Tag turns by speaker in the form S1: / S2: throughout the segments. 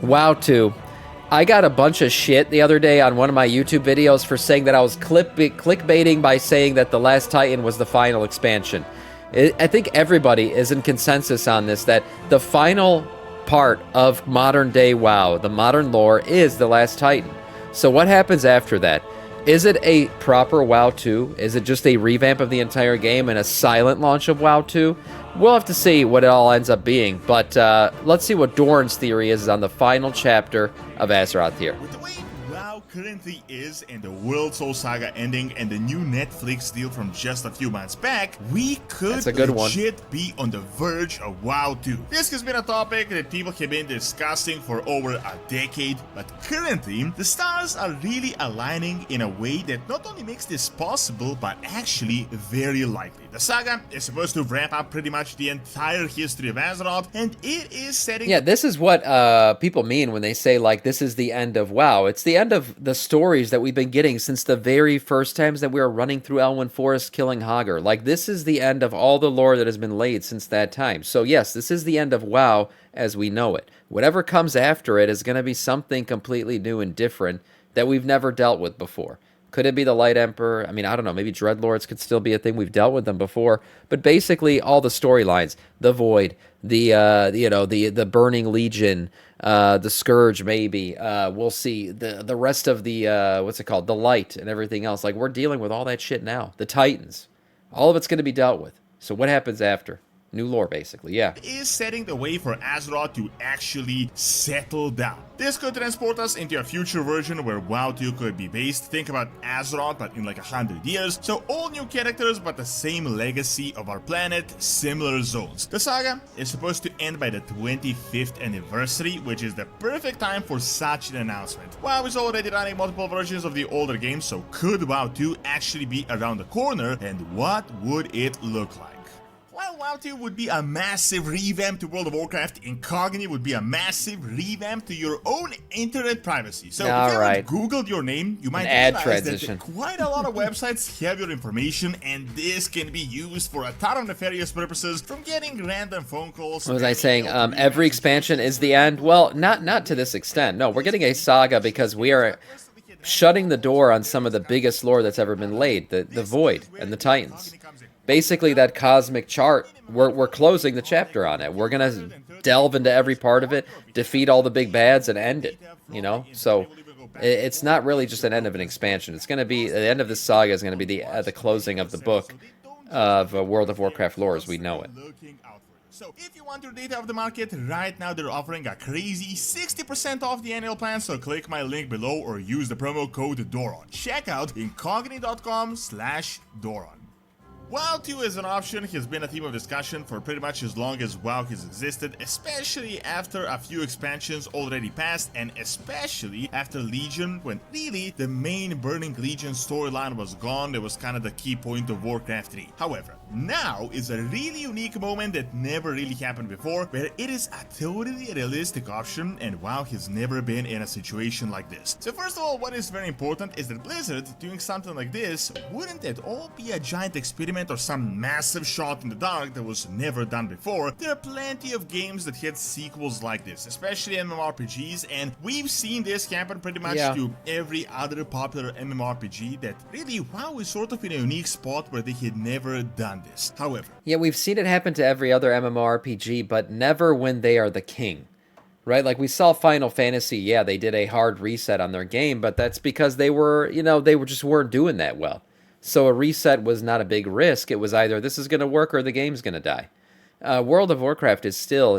S1: WoW 2. I got a bunch of shit the other day on one of my YouTube videos for saying that I was clickbaiting by saying that The Last Titan was the final expansion. I think everybody is in consensus on this, that the final part of modern day WoW, the modern lore, is The Last Titan. So what happens after that? Is it a proper WoW 2? Is it just a revamp of the entire game and a silent launch of WoW 2? We'll have to see what it all ends up being, but let's see what Doran's theory is on the final chapter of Azeroth here.
S2: With the way WoW currently is and the World Soul Saga ending and the new Netflix deal from just a few months back, we could legit be on the verge of WoW 2. This has been a topic that people have been discussing for over a decade, but currently the stars are really aligning in a way that not only makes this possible, but actually very likely. The saga is supposed to wrap up pretty much the entire history of Azeroth, and it is setting...
S1: Yeah, this is what people mean when they say, like, this is the end of WoW. It's the end of the stories that we've been getting since the very first times that we were running through Elwynn Forest killing Hogger. Like, this is the end of all the lore that has been laid since that time. So, yes, this is the end of WoW as we know it. Whatever comes after it is going to be something completely new and different that we've never dealt with before. Could it be the Light Emperor? I mean, I don't know. Maybe Dreadlords could still be a thing. We've dealt with them before. But basically, all the storylines, the Void, the Burning Legion, the Scourge, maybe. We'll see. The rest of the, the Light and everything else. Like, we're dealing with all that shit now. The Titans. All of it's going to be dealt with. So what happens after? New lore, basically, yeah.
S2: Is setting the way for Azeroth to actually settle down. This could transport us into a future version where WoW 2 could be based. Think about Azeroth, but in like 100 years. So all new characters, but the same legacy of our planet, similar zones. The saga is supposed to end by the 25th anniversary, which is the perfect time for such an announcement. WoW is already running multiple versions of the older games, so could WoW 2 actually be around the corner, and what would it look like? While WoW 2 would be a massive revamp to World of Warcraft, Incognito would be a massive revamp to your own internet privacy. So if you haven't Googled your name, you might realize that quite a lot of websites have your information, and this can be used for a ton of nefarious purposes, from getting random phone calls...
S1: What was I saying? Every expansion is the end? Well, not to this extent. No, we're getting a saga because we are shutting the door on some of the biggest lore that's ever been laid, the Void and the Titans. Basically, that cosmic chart, we're closing the chapter on it. We're going to delve into every part of it, defeat all the big bads, and end it, you know? So it's not really just an end of an expansion. It's going to be, the end of this saga is going to be the closing of the book of World of Warcraft lore as we know it.
S2: So if you want your data off the market, right now they're offering a crazy 60% off the annual plan, so click my link below or use the promo code Doron. Check out incognito.com/Doron. WoW 2 as an option has been a theme of discussion for pretty much as long as WoW has existed, especially after a few expansions already passed, and especially after Legion, when really the main Burning Legion storyline was gone. That was kind of the key point of Warcraft 3. However, now is a really unique moment that never really happened before, where it is a totally realistic option, and WoW has never been in a situation like this. So first of all, what is very important is that Blizzard doing something like this wouldn't at all be a giant experiment or some massive shot in the dark that was never done before. There are plenty of games that had sequels like this, especially MMORPGs, and we've seen this happen pretty much to every other popular MMORPG, that really WoW is sort of in a unique spot where they had never done this. However,
S1: yeah, we've seen it happen to every other MMORPG, but never when they are the king. Right? Like we saw Final Fantasy, yeah, they did a hard reset on their game, but that's because they were, they just weren't doing that well. So a reset was not a big risk. It was either this is going to work or the game's going to die. World of Warcraft is still,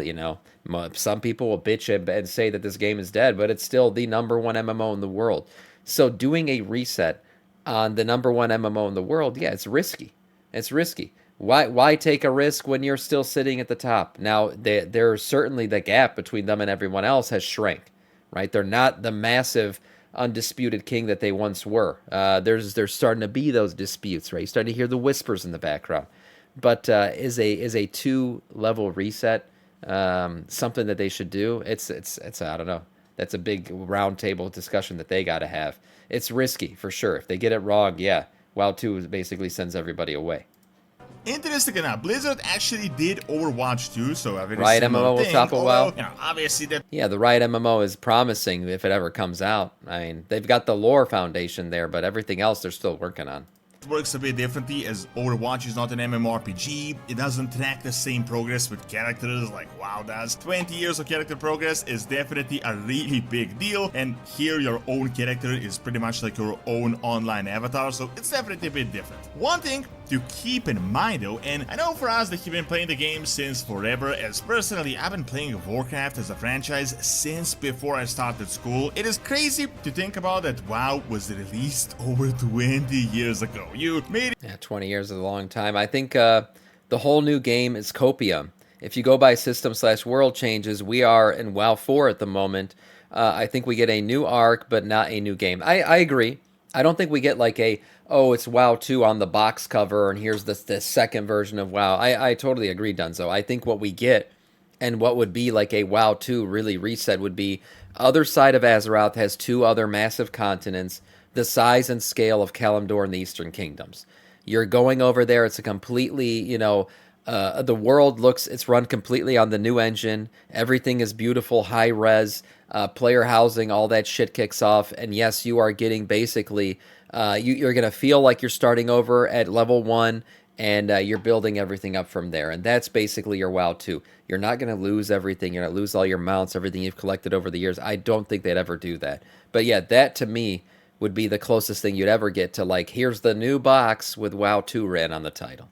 S1: some people will bitch and say that this game is dead, but it's still the #1 MMO in the world. So doing a reset on the #1 MMO in the world, yeah, it's risky. It's risky. Why take a risk when you're still sitting at the top? Now, there's certainly the gap between them and everyone else has shrank, right? They're not the massive undisputed king that they once were. There's starting to be those disputes, right? You're starting to hear the whispers in the background. But is a 2-level reset something that they should do? It's I don't know. That's a big round table discussion that they got to have. It's risky for sure. If they get it wrong, yeah, WoW 2 basically sends everybody away.
S2: Interesting enough, Blizzard actually did Overwatch 2, so a very
S1: Riot
S2: similar
S1: MMO will
S2: thing.
S1: topple
S2: Although,
S1: WoW.
S2: you know, obviously that
S1: Yeah, the Riot MMO is promising if it ever comes out. I mean, they've got the lore foundation there, but everything else they're still working on.
S2: works a bit differently, as Overwatch is not an MMORPG. It doesn't track the same progress with characters like WoW does. 20 years of character progress is definitely a really big deal, and here your own character is pretty much like your own online avatar, so it's definitely a bit different. One thing to keep in mind though, and I know for us that you've been playing the game since forever, as personally I've been playing Warcraft as a franchise since before I started school. It is crazy to think about that WoW was released over 20 years ago. You made it.
S1: Yeah, 20 years is a long time. I think the whole new game is Copium. If you go by system/world changes, we are in WoW 4 at the moment. I think we get a new arc, but not a new game. I agree. I don't think we get like a, oh, it's WoW 2 on the box cover, and here's the second version of WoW. I totally agree, Dunzo. I think what we get, and what would be like a WoW 2 really reset, would be other side of Azeroth has two other massive continents, the size and scale of Kalimdor and the Eastern Kingdoms. You're going over there, it's a completely, the world looks, it's run completely on the new engine. Everything is beautiful, high res, player housing, all that shit kicks off. And yes, you are getting basically, you're going to feel like you're starting over at level 1, and you're building everything up from there. And that's basically your WoW 2. You're not going to lose everything. You're not going to lose all your mounts, everything you've collected over the years. I don't think they'd ever do that. But yeah, that to me would be the closest thing you'd ever get to, like, here's the new box with WoW 2 ran on the title.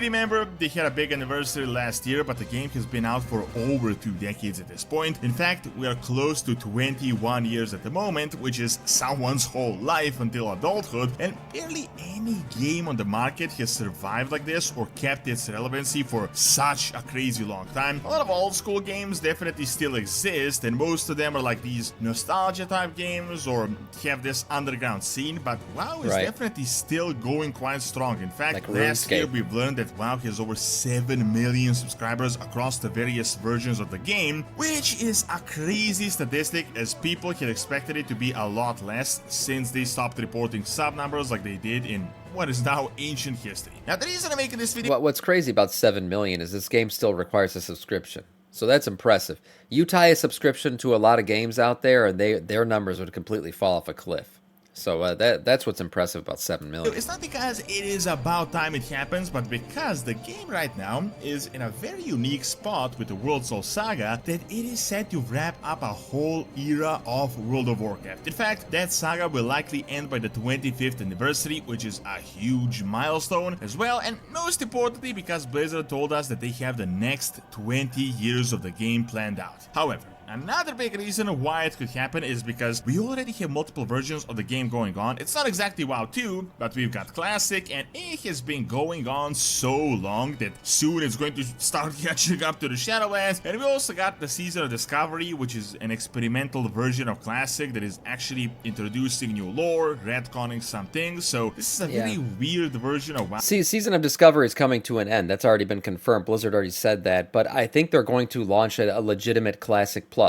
S2: Remember, they had a big anniversary last year, but the game has been out for over 2 decades at this point. In fact, we are close to 21 years at the moment, which is someone's whole life until adulthood, and barely any game on the market has survived like this or kept its relevancy for such a crazy long time. A lot of old school games definitely still exist, and most of them are like these nostalgia type games or have this underground scene, but WoW is definitely still going quite strong. In fact,
S1: like
S2: last year we've learned that WoW has over 7 million subscribers across the various versions of the game, which is a crazy statistic, as people had expected it to be a lot less since they stopped reporting sub numbers like they did in what is now ancient history. Now, the reason I'm making this video...
S1: What's crazy about 7 million is this game still requires a subscription. So that's impressive. You tie a subscription to a lot of games out there, and their numbers would completely fall off a cliff. So that's what's impressive about 7 million.
S2: It's not because it is about time it happens, but because the game right now is in a very unique spot with the World Soul Saga, that it is set to wrap up a whole era of World of Warcraft. In fact, that saga will likely end by the 25th anniversary, which is a huge milestone as well, and most importantly because Blizzard told us that they have the next 20 years of the game planned out. However, another big reason why it could happen is because we already have multiple versions of the game going on. It's not exactly WoW 2, but we've got Classic, and it has been going on so long that soon it's going to start catching up to the Shadowlands. And we also got the Season of Discovery, which is an experimental version of Classic that is actually introducing new lore, retconning some things. So this is a very weird version of WoW.
S1: See, Season of Discovery is coming to an end. That's already been confirmed. Blizzard already said that, but I think they're going to launch a legitimate Classic Plus.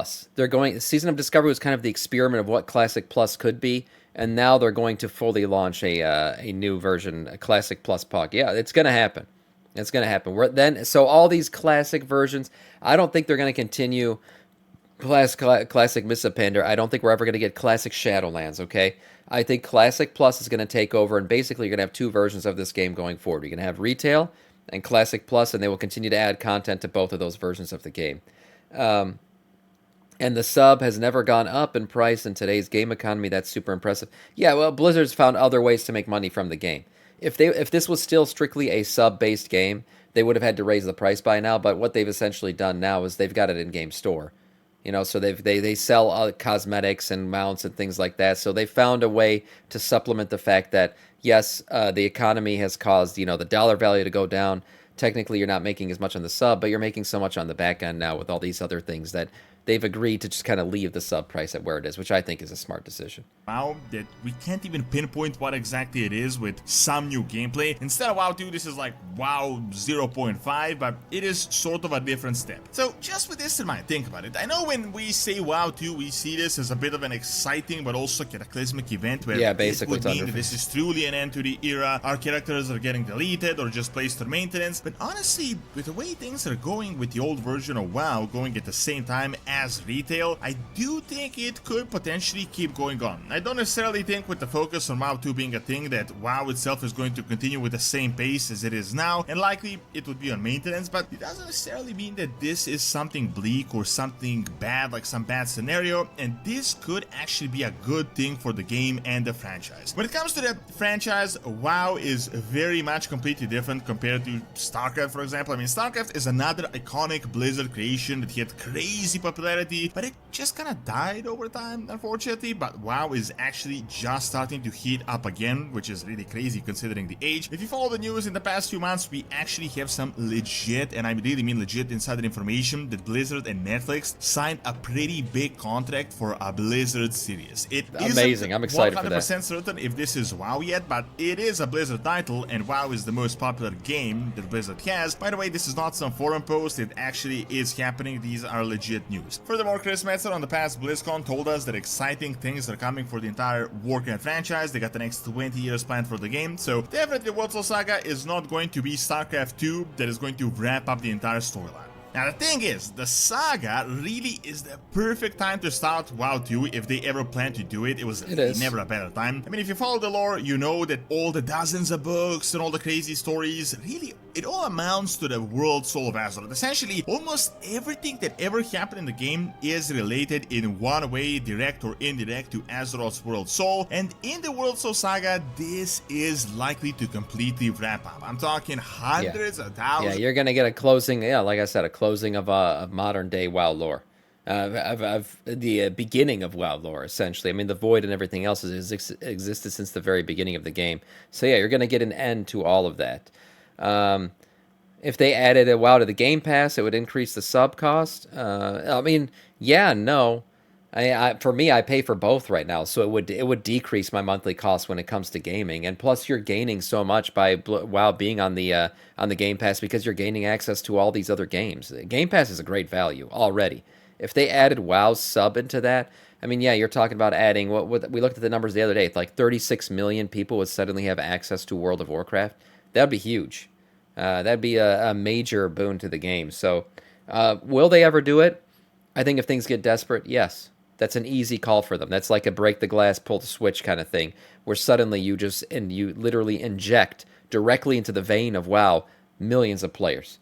S1: Season of Discovery was kind of the experiment of what Classic Plus could be, and now they're going to fully launch a new version, a Classic Plus POG. Yeah, it's going to happen. It's going to happen. So all these Classic versions, I don't think they're going to continue Classic Mists of Pandaria. I don't think we're ever going to get Classic Shadowlands, okay? I think Classic Plus is going to take over, and basically you're going to have two versions of this game going forward. You're going to have Retail and Classic Plus, and they will continue to add content to both of those versions of the game. And the sub has never gone up in price in today's game economy. That's super impressive. Yeah, well, Blizzard's found other ways to make money from the game. If this was still strictly a sub-based game, they would have had to raise the price by now. But what they've essentially done now is they've got it in-game store. So they sell cosmetics and mounts and things like that. So they found a way to supplement the fact that, yes, the economy has caused, the dollar value to go down. Technically, you're not making as much on the sub, but you're making so much on the back end now with all these other things that they've agreed to just kind of leave the sub price at where it is, which I think is a smart decision.
S2: WoW that we can't even pinpoint what exactly it is with some new gameplay. Instead of WoW 2, this is like WoW 0.5, but it is sort of a different step. So just with this in mind, think about it. I know when we say WoW 2, we see this as a bit of an exciting but also cataclysmic event where
S1: basically
S2: it would mean that this is truly an end to the era. Our characters are getting deleted or just placed on maintenance. But honestly, with the way things are going with the old version of WoW going at the same time as retail, I do think it could potentially keep going on. I don't necessarily think with the focus on WoW 2 being a thing that WoW itself is going to continue with the same pace as it is now, and likely it would be on maintenance, but it doesn't necessarily mean that this is something bleak or something bad, like some bad scenario, and this could actually be a good thing for the game and the franchise. When it comes to the franchise, WoW is very much completely different compared to StarCraft, for example. I mean, StarCraft is another iconic Blizzard creation that had crazy popularity, but it just kind of died over time, unfortunately. But WoW is actually just starting to heat up again, which is really crazy considering the age. If you follow the news in the past few months, we actually have some legit, and I really mean legit, insider information that Blizzard and Netflix signed a pretty big contract for a Blizzard series. It
S1: amazing. I'm excited for that.
S2: 100% certain if this is WoW yet, but it is a Blizzard title, and WoW is the most popular game that Blizzard has. By the way, this is not some forum post, it actually is happening. These are legit news. Furthermore, Chris Metzer on the past BlizzCon told us that exciting things are coming for the entire Warcraft franchise. They got the next 20 years planned for the game, so definitely World Soul Saga is not going to be StarCraft 2 that is going to wrap up the entire storyline. Now the thing is, the saga really is the perfect time to start WoW 2 if they ever plan to do it. It was never a better time. I mean, if you follow the lore, you know that all the dozens of books and all the crazy stories, really, it all amounts to the world soul of Azeroth. Essentially, almost everything that ever happened in the game is related in one way, direct or indirect, to Azeroth's world soul. And in the World Soul Saga, this is likely to completely wrap up. I'm talking hundreds of thousands.
S1: Yeah, you're gonna get a closing. Yeah, like I said, a closing of modern day WoW lore. Of the beginning of WoW lore, essentially. I mean, the Void and everything else has existed since the very beginning of the game. So yeah, you're going to get an end to all of that. If they added a WoW to the Game Pass, it would increase the sub cost. I mean, yeah, no. For me, I pay for both right now, so it would decrease my monthly cost when it comes to gaming. And plus, you're gaining so much by WoW being on the Game Pass because you're gaining access to all these other games. Game Pass is a great value already. If they added WoW's sub into that, I mean, yeah, you're talking about adding what we looked at the numbers the other day. It's like 36 million people would suddenly have access to World of Warcraft. That'd be huge. That'd be a major boon to the game. So, will they ever do it? I think if things get desperate, yes. That's an easy call for them. That's like a break the glass, pull the switch kind of thing, where suddenly you literally inject directly into the vein of WoW millions of players.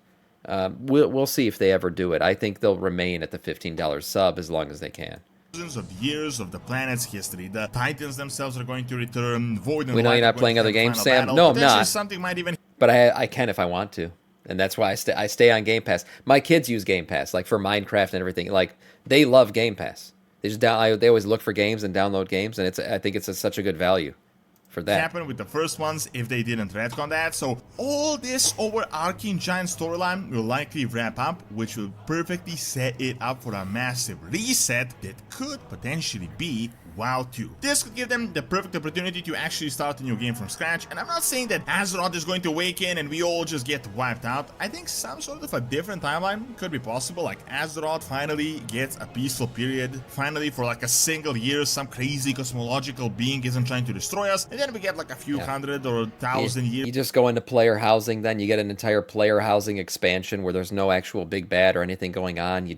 S1: We'll see if they ever do it. I think they'll remain at the $15 sub as long as they can.
S2: Thousands of years of the planet's history. The Titans themselves are going to return. Void and
S1: we know
S2: Light
S1: you're not playing other games, Sam.
S2: Battle.
S1: No, I'm not.
S2: Something might even.
S1: But I can if I want to, and that's why I stay on Game Pass. My kids use Game Pass, like for Minecraft and everything. Like they love Game Pass. They always look for games and download games, and I think it's such a good value for that.
S2: Happened with the first ones if they didn't retcon that. So all this overarching giant storyline will likely wrap up, which will perfectly set it up for a massive reset that could potentially be WoW 2. This could give them the perfect opportunity to actually start a new game from scratch, and I'm not saying that Azeroth is going to awaken and we all just get wiped out. I think some sort of a different timeline could be possible, like Azeroth finally gets a peaceful period, finally for like a single year some crazy cosmological being isn't trying to destroy us, and then we get like a few hundred or 1,000 years.
S1: You just go into player housing, then you get an entire player housing expansion where there's no actual big bad or anything going on.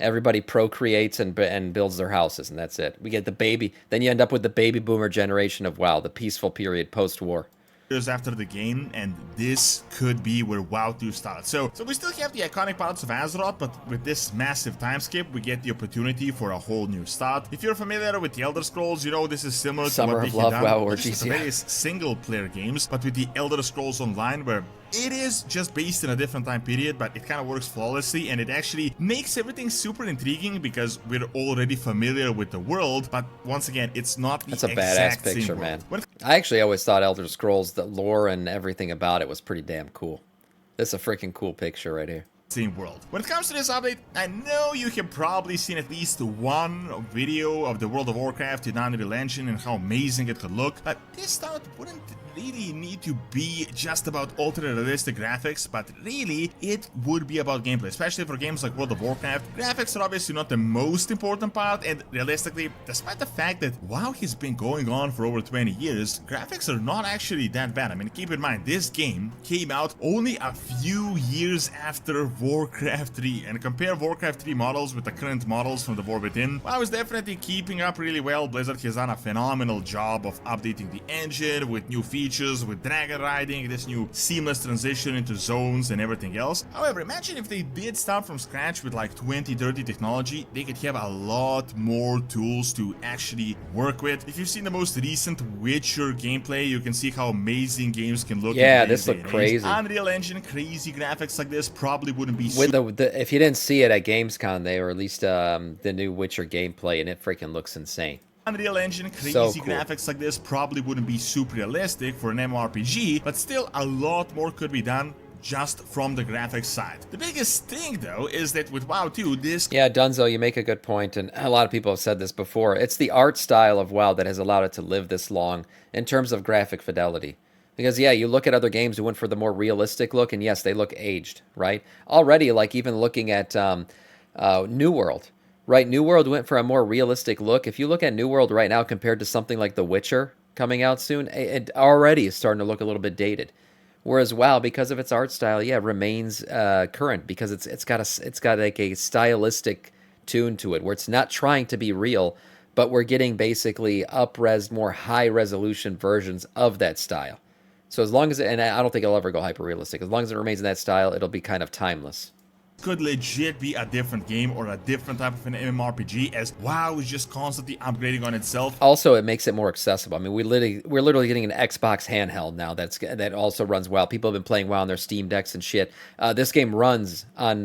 S1: Everybody procreates and builds their houses, and that's it. We get the baby. Then you end up with the baby boomer generation of WoW, the peaceful period post-war.
S2: Years after the game, and this could be where WoW 2 starts. So we still have the iconic parts of Azeroth, but with this massive time skip, we get the opportunity for a whole new start. If you're familiar with the Elder Scrolls, you know this is similar to what we have done.
S1: WoW orgies,
S2: the various single-player games, but with the Elder Scrolls Online, where it is just based in a different time period, but it kind of works flawlessly, and it actually makes everything super intriguing because we're already familiar with the world, but once again, it's not the exact same world.
S1: That's a badass picture, man. I actually always thought Elder Scrolls, the lore and everything about it was pretty damn cool. That's a freaking cool picture right here.
S2: same world. When it comes to this update, I know you have probably seen at least one video of the World of Warcraft in Unreal Engine and how amazing it could look, but this thought wouldn't really need to be just about ultra-realistic graphics, but really it would be about gameplay, especially for games like World of Warcraft. Graphics are obviously not the most important part, and realistically, despite the fact that WoW has been going on for over 20 years, graphics are not actually that bad. I mean, keep in mind, this game came out only a few years after Warcraft 3, and compare Warcraft 3 models with the current models from the War Within. WoW is definitely keeping up really well. Blizzard has done a phenomenal job of updating the engine with new features, with dragon riding, this new seamless transition into zones and everything else. However, imagine if they did start from scratch with like 2030 technology, they could have a lot more tools to actually work with. If you've seen the most recent Witcher gameplay, you can see how amazing games can look.
S1: Yeah, this looked crazy.
S2: Unreal Engine, crazy graphics like this probably wouldn't be
S1: with if you didn't see it at Gamescom, they released the new Witcher gameplay, and it freaking looks insane.
S2: Unreal Engine, crazy
S1: So cool.
S2: graphics like this probably wouldn't be super realistic for an MMORPG, but still a lot more could be done just from the graphics side. The biggest thing though is that with WoW 2, this...
S1: Yeah, Dunzo, you make a good point, and a lot of people have said this before. It's the art style of WoW that has allowed it to live this long in terms of graphic fidelity. Because, yeah, you look at other games who went for the more realistic look, and yes, they look aged, right? Already, like even looking at New World, right? New World went for a more realistic look. If you look at New World right now compared to something like The Witcher coming out soon, it already is starting to look a little bit dated. Whereas WoW, because of its art style, yeah, remains current because it's got like a stylistic tune to it where it's not trying to be real, but we're getting basically up-res, more high-resolution versions of that style. So as long as and I don't think it'll ever go hyper-realistic. As long as it remains in that style, it'll be kind of timeless.
S2: Could legit be a different game or a different type of an MMORPG, as WoW is just constantly upgrading on itself.
S1: Also, it makes it more accessible. I mean, we're literally getting an Xbox handheld now that also runs WoW. People have been playing WoW on their Steam Decks and shit. This game runs on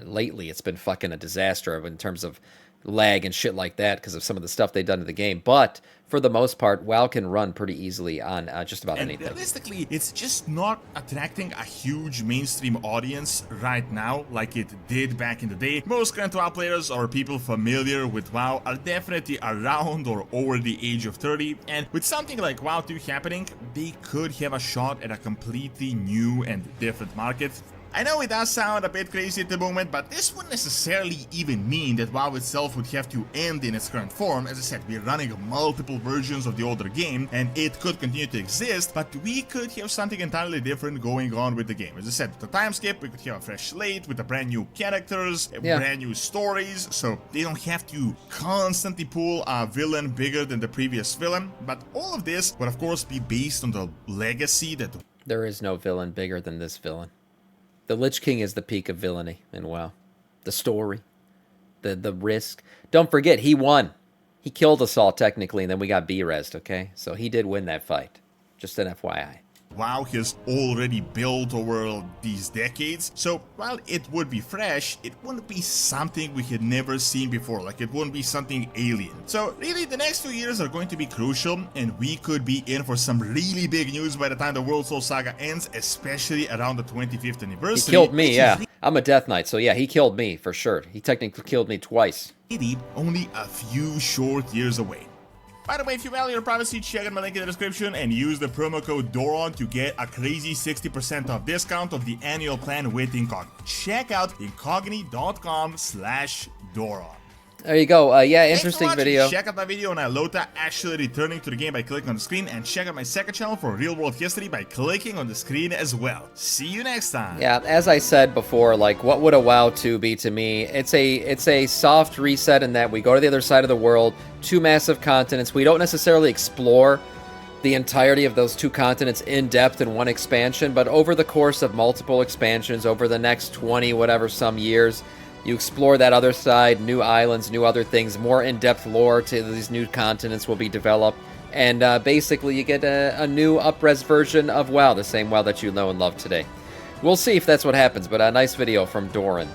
S1: lately. It's been fucking a disaster in terms of lag and shit like that because of some of the stuff they've done to the game. But for the most part, WoW can run pretty easily on just about anything.
S2: Realistically, it's just not attracting a huge mainstream audience right now like it did back in the day. Most current WoW players or people familiar with WoW are definitely around or over the age of 30, and with something like WoW 2 happening, they could have a shot at a completely new and different market. I know it does sound a bit crazy at the moment, but this wouldn't necessarily even mean that WoW itself would have to end in its current form. As I said, we're running multiple versions of the older game, and it could continue to exist, but we could have something entirely different going on with the game. As I said, with the time skip, we could have a fresh slate with a brand new characters, brand new stories, so they don't have to constantly pull a villain bigger than the previous villain, but all of this would of course be based on the legacy that...
S1: There is no villain bigger than this villain. The Lich King is the peak of villainy in WoW. The story, the risk. Don't forget, he won. He killed us all technically, and then we got B-resed, okay? So he did win that fight. Just an FYI.
S2: WoW has already built over these decades, so while it would be fresh, it wouldn't be something we had never seen before, like it wouldn't be something alien. So really, the next 2 years are going to be crucial, and we could be in for some really big news by the time the World Soul Saga ends, especially around the 25th anniversary.
S1: He killed me, yeah. I'm a Death Knight, so yeah, he killed me, for sure. He technically killed me twice.
S2: Only a few short years away. By the way, if you value your privacy, check out my link in the description and use the promo code DORON to get a crazy 60% off discount of the annual plan with Incogni. Check out incogni.com/Doron.
S1: There you go. Yeah, interesting video.
S2: Check out my video on Alota actually returning to the game by clicking on the screen, and check out my second channel for real world history by clicking on the screen as well. See you next time.
S1: Yeah, as I said before, like, what would a WoW 2 be to me? It's a soft reset in that we go to the other side of the world, 2 massive continents. We don't necessarily explore the entirety of those 2 continents in depth in one expansion, but over the course of multiple expansions over the next 20 whatever some years, you explore that other side, new islands, new other things, more in-depth lore to these new continents will be developed, and basically you get a new up-res version of WoW, the same WoW that you know and love today. We'll see if that's what happens, but a nice video from Doran.